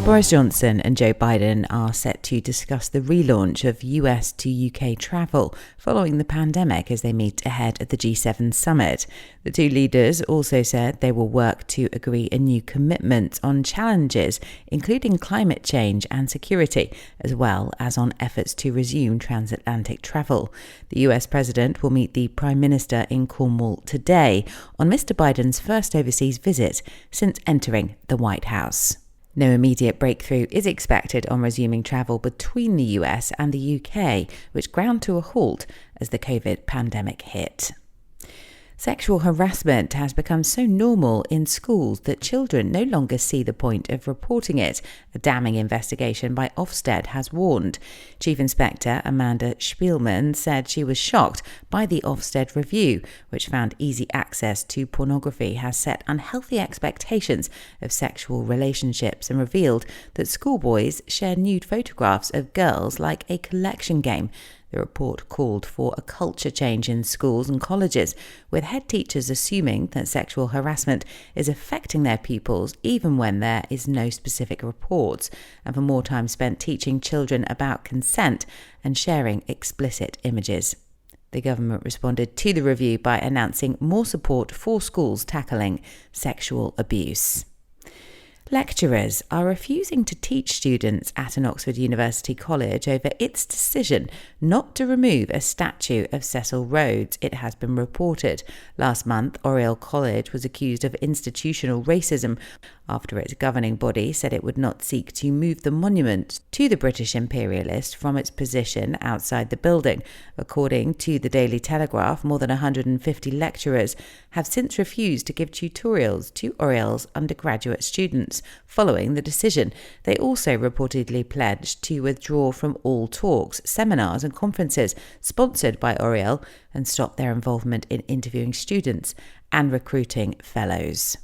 Boris Johnson and Joe Biden are set to discuss the relaunch of US to UK travel following the pandemic as they meet ahead of the G7 summit. The two leaders also said they will work to agree a new commitment on challenges, including climate change and security, as well as on efforts to resume transatlantic travel. The US president will meet the Prime Minister in Cornwall today on Mr. Biden's first overseas visit since entering the White House. No immediate breakthrough is expected on resuming travel between the US and the UK, which ground to a halt as the COVID pandemic hit. Sexual harassment has become so normal in schools that children no longer see the point of reporting it, a damning investigation by Ofsted has warned. Chief Inspector Amanda Spielman said she was shocked by the Ofsted review, which found easy access to pornography has set unhealthy expectations of sexual relationships and revealed that schoolboys share nude photographs of girls like a collection game. The report called for a culture change in schools and colleges, with head teachers assuming that sexual harassment is affecting their pupils even when there is no specific reports, and for more time spent teaching children about consent and sharing explicit images. The government responded to the review by announcing more support for schools tackling sexual abuse. Lecturers are refusing to teach students at an Oxford University college over its decision not to remove a statue of Cecil Rhodes, it has been reported. Last month, Oriel College was accused of institutional racism after its governing body said it would not seek to move the monument to the British imperialist from its position outside the building. According to the Daily Telegraph, more than 150 lecturers have since refused to give tutorials to Oriel's undergraduate students following the decision. They also reportedly pledged to withdraw from all talks, seminars and conferences sponsored by Oriel and stop their involvement in interviewing students and recruiting fellows.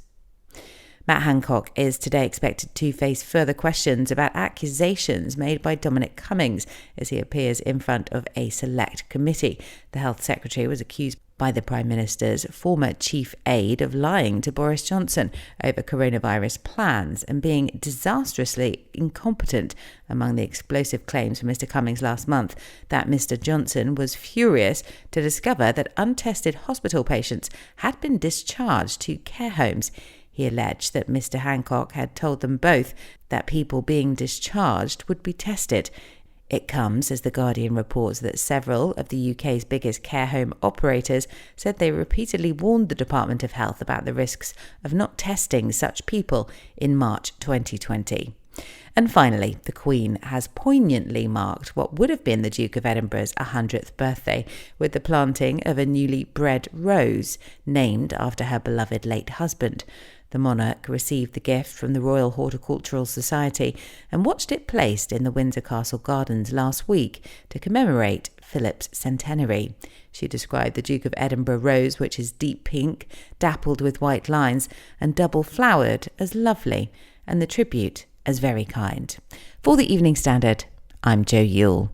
Matt Hancock is today expected to face further questions about accusations made by Dominic Cummings as he appears in front of a select committee. The Health Secretary was accused by the Prime Minister's former chief aide of lying to Boris Johnson over coronavirus plans and being disastrously incompetent. Among the explosive claims from Mr. Cummings last month that Mr. Johnson was furious to discover that untested hospital patients had been discharged to care homes. He alleged that Mr. Hancock had told them both that people being discharged would be tested. It comes as The Guardian reports that several of the UK's biggest care home operators said they repeatedly warned the Department of Health about the risks of not testing such people in March 2020. And finally, the Queen has poignantly marked what would have been the Duke of Edinburgh's 100th birthday with the planting of a newly bred rose named after her beloved late husband. The monarch received the gift from the Royal Horticultural Society and watched it placed in the Windsor Castle gardens last week to commemorate Philip's centenary. She described the Duke of Edinburgh rose, which is deep pink, dappled with white lines and double-flowered, as lovely, and the tribute as very kind. For the Evening Standard, I'm Jo Yule.